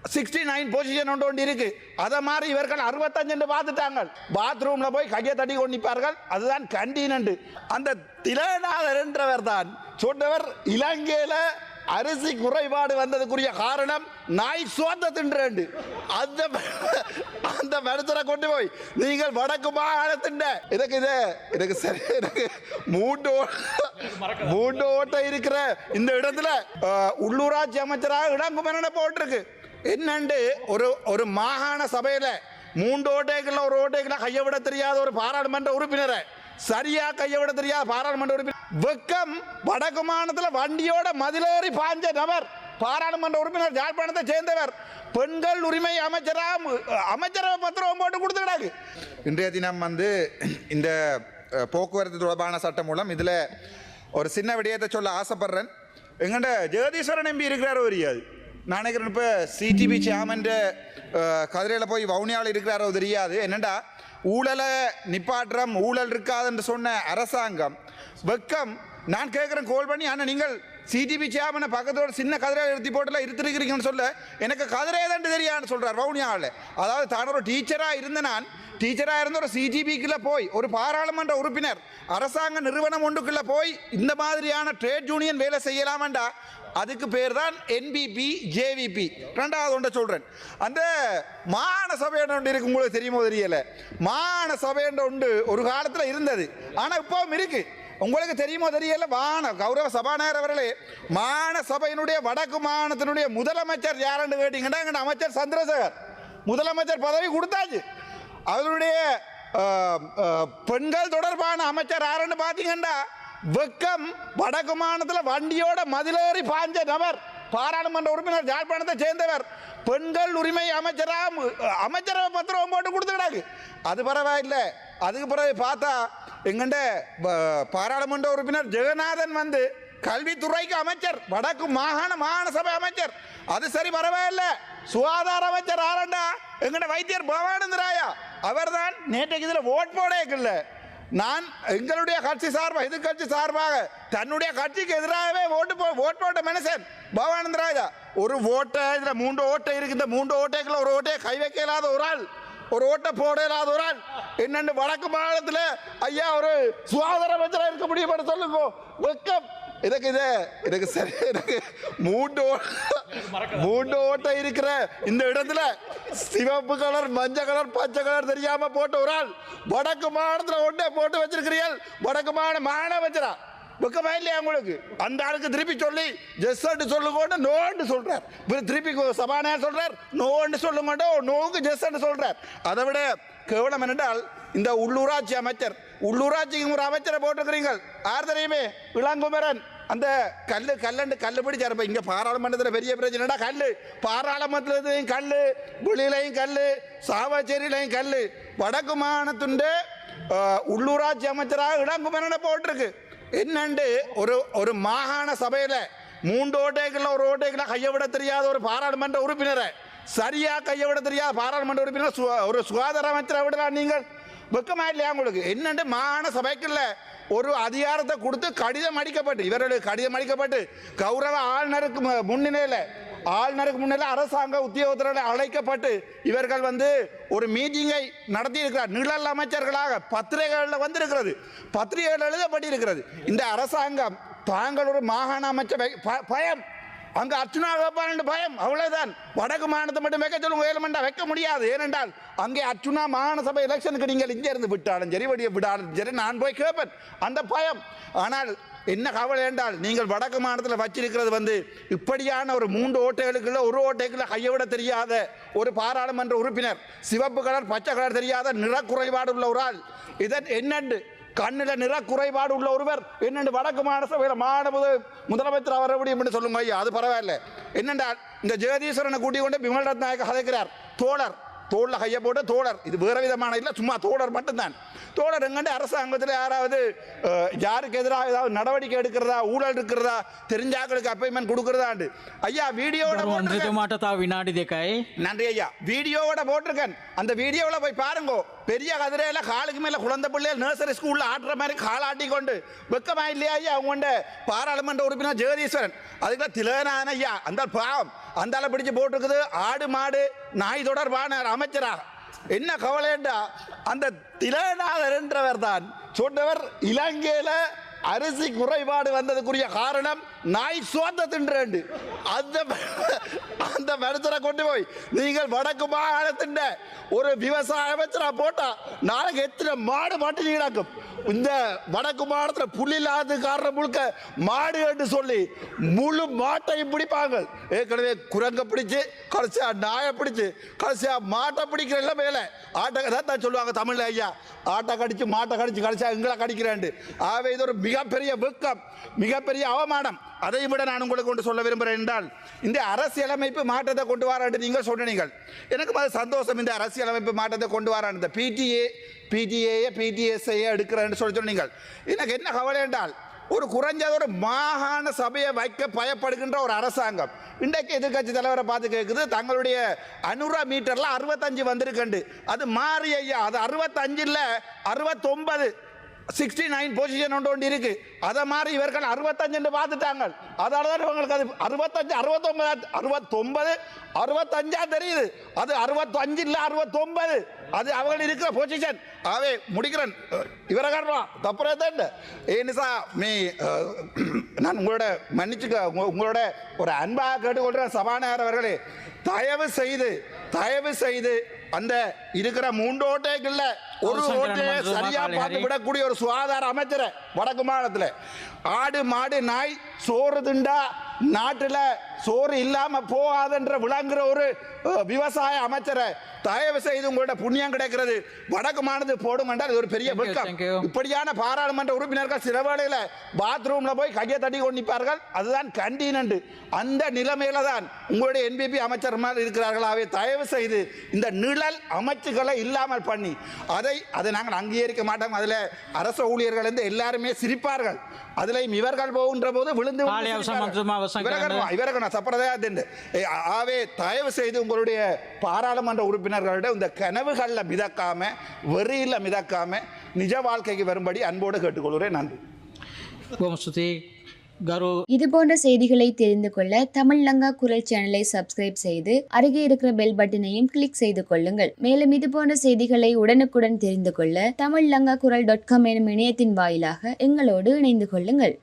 69 position ஒன்று இருக்கு. அதை மாதிரி இவர்கள் 65 பார்த்துட்டாங்க. பாத்ரூம்ல போய் கையை தட்டி கொண்டு நிற்பார்கள். அதுதான் கண்டீன். அந்த திலகநாதன் என்றவர் தான் சொன்னவர், இலங்கையில அரிசி குறைபாடு வந்ததுக்குரிய காரணம் நாய் சோத்த தின்று. அந்த மனுஷனை கொண்டு போய் நீங்கள் வடக்கு மாகாணத்தின் எனக்கு சரி எனக்கு மூன்று ஓட்டை இருக்கிற இந்த இடத்துல உள்ளூராட்சி அமைச்சராக இளங்குமரனை போட்டிருக்கு. என்னண்டு ஒரு மாகாண சபையில 3 ஓட்டைக்குள்ள ஒரு ஓட்டைக்குள்ள கையை விட தெரியாத ஒரு பாராளுமன்ற உறுப்பினரை சரியா கையை விட தெரியாத பாராளுமன்ற உறுப்பினர் வெக்கம் வடக்கு மாநிலத்தில் வண்டியோட மதிலேறி பாஞ்ச நபர் பாராளுமன்ற உறுப்பினர் யாழ்ப்பாணத்தை சேர்ந்தவர் பெண்கள் உரிமை அமைச்சரவை பத்திரம் போட்டு கொடுத்துக்கிறாங்க. இன்றைய தினம் இந்த போக்குவரத்து தொடர்பான சட்டம் மூலம் இதுல ஒரு சின்ன விடயத்தை சொல்ல ஆசைப்படுறேன். எங்கண்ட ஜெகதீஸ்வரன் எம்பி இருக்கிறாரோ தெரியாது. நான் நினைக்கிறேன் இப்போ சிடிபி சேர்மன் கதிரையில் போய் வவுனியாவில் இருக்கிறாரோ தெரியாது. என்னண்டா ஊழலை நிப்பாற்றம் ஊழல் இருக்காதுன்னு சொன்ன அரசாங்கம் வெக்கம். நான் கேட்குறேன் கோல் பண்ணி, ஆனால் நீங்கள் சிடிபி சேர்மனை பக்கத்தோட சின்ன கதிரையில் நிறுத்தி போட்டுலாம் இருத்திருக்கிறீங்கன்னு சொல்ல எனக்கு கதிரை தான் தெரியான்னு சொல்கிறார் வவுனியாவில். அதாவது தான் ஒரு டீச்சராக இருந்த நான் டீச்சராக இருந்த ஒரு சிடிபிக்குள்ளே போய் ஒரு பாராளுமன்ற உறுப்பினர் அரசாங்க நிறுவனம் ஒன்றுக்குள்ள போய் இந்த மாதிரியான ட்ரேட் யூனியன் வேலை செய்யலாமண்டா அதுக்கு பேர் தான் என்பிபி ஜேவிபி. ரெண்டாவது ஒன்றை சொல்கிறேன். அந்த மாகாண சபையன்ற ஒன்று இருக்கு, உங்களுக்கு தெரியுமோ தெரியல. மாகாண சபையன்ற ஒன்று ஒரு காலத்தில் இருந்தது, ஆனால் இப்போவும் இருக்கு. உங்களுக்கு தெரியுமோ தெரியல. கௌரவ சபாநாயகர் அவர்களே, மாகாண சபையினுடைய வடக்கு மாகாணத்தினுடைய முதலமைச்சர் யாருன்னு கேட்டீங்கன்னா எங்கள் அமைச்சர் சந்திரசேகர் முதலமைச்சர் பதவி கொடுத்தாச்சு. அவருடைய பெண்கள் தொடர்பான அமைச்சர் யாருன்னு பார்த்தீங்கன்னா வெக்கம் வடக்கு மாநிலத்தில் வண்டியோட மதிலேறி பாஞ்ச நபர் பாராளுமன்ற உறுப்பினர் யாழ்ப்பாணத்தை சேர்ந்தவர் பெண்கள் உரிமை அமைச்சரவை பத்திரம் போட்டு கொடுத்துக்கிறாங்க. அது பரவாயில்லை. அதுக்கு பிறகு பார்த்தா எங்கண்ட பாராளுமன்ற உறுப்பினர் ஜெகநாதன் கல்வித்துறைக்கு அமைச்சர், வடக்கு மாகாண சபை அமைச்சர். அது சரி பரவாயில்லை. சுகாதார அமைச்சர் ஆரண்டா எங்கட வைத்தியர் பவானந்தராயா அவர் தான் நேற்றைக்கு இதில் ஓட் போட இல்லை. நான் எங்களுடைய கட்சி சார்பாக எதிர்கட்சி சார்பாக தன்னுடைய கட்சிக்கு எதிராகவே ஓட் போட்ட மனுஷன் பவானந்தராஜா. ஒரு ஓட்டை இதில் 3 ஓட்டை இருக்கு. இந்த 3 ஓட்டைக்குள்ள ஒரு ஓட்டையை கை வைக்க இல்லாத ஒரு ஆள், ஒரு ஓட்டை போட இல்லாத ஒரு ஆள் என்னென்னு வடக்கு மாநிலத்தில் ஐயா ஒரு சுகாதார அமைச்சராக இருக்க முடியும் சொல்லுங்க. வெக்கம். எனக்கு சரி எனக்கு 3 ஓட்டை இருக்கிற இந்த இடத்துல சிவப்பு கலர் மஞ்சள் கலர் பச்சை கலர் தெரியாம போட்ட ஒரு ஆள் வடக்கு மாநிலத்தில் ஒன்றே போட்டு வச்சிருக்கிறீர்கள். வடக்கு மாகாண அமைச்சரா வெக்கமா இல்லையா உங்களுக்கு? அந்த ஆளுக்கு திருப்பி சொல்லி ஜெஸ்ட் சொல்லுங்க நோன்னு சொல்றார். திருப்பி சபாநாயகர் சொல்றார் நோன்னு சொல்லுங்க, நோக்கு ஜெஸ்ட் சொல்றார். அதை விட கேவலம் என்னென்றால் இந்த உள்ளூராட்சி அமைச்சர், உள்ளூராட்சிக்கு ஒரு அமைச்சரை போட்டுக்கிறீங்க. யார் தெரியுமே? இளங்குமரன். அந்த கல்லு பிடிச்சார். இங்கே பாராளுமன்றத்தில் பெரிய பிரச்சனைடா கல். பாராளுமன்றத்திலையும் கல், வெளியிலையும் கல், சாவச்சேரியிலையும் கல். வடக்கு மாகாணத்துண்டு உள்ளூராட்சி அமைச்சராக இளங்குமரனை போட்டிருக்கு. என்னண்டு ஒரு மாகாண சபையில் 3 ஓட்டைக்குள்ள ஒரு ஓட்டைக்குள்ள கையை விட தெரியாத ஒரு பாராளுமன்ற உறுப்பினரை சரியா கையை விட தெரியாத பாராளுமன்ற உறுப்பினர் ஒரு சுகாதார அமைச்சரை விடலாம். நீங்கள் வெக்கமா இல்லையா உங்களுக்கு? என்னண்டு மாகாண சபைக்குள்ள ஒரு அதிகாரத்தை கொடுத்து கடிதம் அடிக்கப்பட்டு இவர்களுக்கு கடிதம் அடிக்கப்பட்டு கௌரவ ஆளுநருக்கு முன்னிலை அரசாங்க உத்தியோகத்தர்கள் அழைக்கப்பட்டு இவர்கள் ஒரு மீட்டிங்கை நடத்தி இருக்கிறார். நிழல் அமைச்சர்களாக பத்திரிகைகளில் வந்திருக்கிறது, பத்திரிகைகள் எழுதப்பட்டிருக்கிறது. இந்த அரசாங்கம் தாங்கள் ஒரு மாகாண அமைச்சர் பயம், அங்க அர்ச்சுனா வைப்பான் பயம், அவ்வளவுதான். வடக்கு மாநிலத்தை மட்டும் வைக்க சொல்லுங்க, ஏழுமண்டா வைக்க முடியாது. ஏனென்றால் அங்கே அர்ச்சுனா மாகாண சபை எலெக்ஷனுக்கு நீங்கள் இங்கே இருந்து விட்டாலும் சரி, வடியை விடாலும் சரி, நான் போய் கேட்பேன், அந்த பயம். ஆனால் என்ன கவலை என்றால் நீங்கள் வடக்கு மாநிலத்தில் வச்சிருக்கிறது இப்படியான ஒரு 3 ஓட்டைகளுக்குள்ள ஒரு ஓட்டைக்குள்ள கையை விட தெரியாத ஒரு பாராளுமன்ற உறுப்பினர், சிவப்பு கலர் பச்சை கலர் தெரியாத நிறக்குறைபாடு உள்ள ஒரு ஆள். இதன் என்னண்டு கண்ணில் நிற குறைபாடு உள்ள ஒருவர் என்னென்று வடக்கு மாகாண சபையில் முதலமைச்சர் வர முடியும் என்று சொல்லுங்க ஐயா. அது பரவாயில்ல. என்னென்றால் இந்த ஜெகதீஸ்வரனை கூட்டிக் கொண்டு விமல் ரத்நாயக்க கதைக்கிறார். தோளில் கையை போட்டு தோழர், இது வேறு விதமான இல்லை, சும்மா தோழர் மட்டும்தான். தோழர் எங்கண்டு அரசாங்கத்தில் யாராவது யாருக்கு எதிராக ஏதாவது நடவடிக்கை எடுக்கிறதா, ஊழல் இருக்கிறதா, தெரிஞ்சாக்களுக்கு அப்பாயின்மெண்ட் கொடுக்கிறதாண்டு ஐயா வீடியோட நன்றி ஐயா, வீடியோவோட போட்டிருக்கேன். அந்த வீடியோவில் போய் பாருங்க. பெரிய கதிரையில காலுக்கு மேல குழந்தை பிள்ளைகள் நர்சரி ஸ்கூல்ல ஆடுற மாதிரி காலாட்டி கொண்டு வெக்கமா இல்லையா ஐயா அவங்க பாராளுமன்ற உறுப்பினர் ஜெகதீஸ்வரன் அதுக்குள்ள திலகநாதன் ஐயா அந்த பாவம் அந்த ஆளை பிடிச்சு போட்டிருக்குது ஆடு மாடு நாய் தொடர்பான அமைச்சரா. என்ன கவலைண்டா அந்த திலகநாதன் என்றவர் தான் சொன்னவர் இலங்கையில அரிசி குறைபாடு வந்ததுக்குரிய காரணம் நாய் சோத்த தின்று அந்த மனுஷரை கொண்டு போய் நீங்கள் வடக்கு மாகாணத்தின் ஒரு விவசாய அமைச்சரா போட்டா நாளைக்கு எத்தனை மாடு மாட்டி கிடக்கும். இந்த வடக்கு மாகாணத்தில் புல் இல்லாத காரணம் முழுக்க மாடு என்று சொல்லி முழு மாட்டையும் பிடிப்பாங்க. ஏற்கனவே குரங்க பிடிச்சு கடைசியா நாயை பிடிச்சு கடைசியா மாட்டை பிடிக்கிற எல்லாம் மேல ஆட்டை தான் சொல்லுவாங்க தமிழ்ல ஐயா ஆட்டை கடிச்சு மாட்டை கடிச்சு கடைசியா எங்களை கடிக்கிறேன். ஆகவே இது ஒரு மிகப்பெரிய வெக்கம் மிகப்பெரிய அவமானம். அதை விட நான் உங்களுக்கு கொண்டு சொல்ல விரும்புகிறேன் என்றால் இந்த அரசியலமைப்பு மாற்றத்தை கொண்டு வரான்னு நீங்கள் சொன்னீர்கள். எனக்கு அது சந்தோஷம். இந்த அரசியலமைப்பு மாற்றத்தை கொண்டு வரான் இந்த பிடிஎஸ்ஐ எடுக்கிறேன்னு சொன்னீங்கள். எனக்கு என்ன கவலை என்றால் ஒரு குறைஞ்சது ஒரு மாகாண சபையை வைக்க பயப்படுகின்ற ஒரு அரசாங்கம் இன்றைக்கு எதிர்கட்சி தலைவரை பார்த்து கேட்குது தங்களுடைய 500 மீட்டர்ல 65 வந்திருக்கண்டு. அது மாறி ஐயா அது 65 இல்ல 69 69 பொசிஷன் ஒன்று இருக்கு. அதை மாதிரி இவர்கள் 65 பார்த்துட்டாங்க. அதனால தான் இவங்களுக்கு அது 65 69 65 தெரியுது. அது 65 இல்ல 69 அது அவங்க இருக்கிற பொசிஷன். ஆவே முடிக்கிறேன் இவரை காரணம் தப்புறேன் ஏனிசா மீ நான் உங்களோட மன்னிச்சுக்க உங்களோட ஒரு அன்பாக கேட்டுக்கொள்கிறேன் சபாநாயகர் அவர்களே தயவு செய்து அந்த இருக்கிற 3 ஓட்டைகள்ல ஒரு ஓட்டையை சரியா பார்த்து விடக்கூடிய ஒரு சுகாதார அமைச்சரை வடக்கு மாநிலத்தில் ஆடு மாடு நாய் சோறு திண்டா நாட்டில் சோறு இல்லாம போகாதென்ற விளங்குற ஒரு விவசாய அமைச்சரை தயவு செய்து உங்களோட புண்ணியம் கிடைக்கிறது வடக்கு மாநிலத்தில் போடும் என்றால் ஒரு பெரிய வெட்கம். இப்படியான பாராளுமன்ற உறுப்பினர்கள் சில வேளையில பாத்ரூம்ல போய் கையை தட்டி கொண்டிருப்பார்கள். அதுதான் கண்டீன். அந்த நிலைமையில தான் உங்களுடைய என்பிபி அமைச்சர் மாதிரி இருக்கிறார்களாவே தயவு செய்து இந்த நிழல் அமைச்சுகளை இல்லாமல் பண்ணி அதை நாங்கள் அங்கீகரிக்க மாட்டோம். அதில் அரசு ஊழியர்கள் வந்து எல்லாருமே சிரிப்பார்கள். அதிலையும் இவர்கள் போகின்ற போது விழுந்து ஆவே தயவு செய்து உங்களுடைய பாராளுமன்ற உறுப்பினர்களிடம் இந்த கனவுகளில் மிதக்காம வெறியில் மிதக்காம நிஜ வாழ்க்கைக்கு வரும்படி அன்போடு கேட்டுக்கொள்கிறேன். நன்றி. இது போன்ற செய்திகளை தெரிந்து கொள்ள தமிழ் லங்கா குரல் சேனலை சப்ஸ்கிரைப் செய்து அருகே இருக்கிற பெல் பட்டனையும் கிளிக் செய்து கொள்ளுங்கள். மேலும் இது போன்ற செய்திகளை உடனுக்குடன் தெரிந்து கொள்ள தமிழ்லங்காகுரல்.com எனும் இணையத்தின் வாயிலாக எங்களோடு இணைந்து கொள்ளுங்கள்.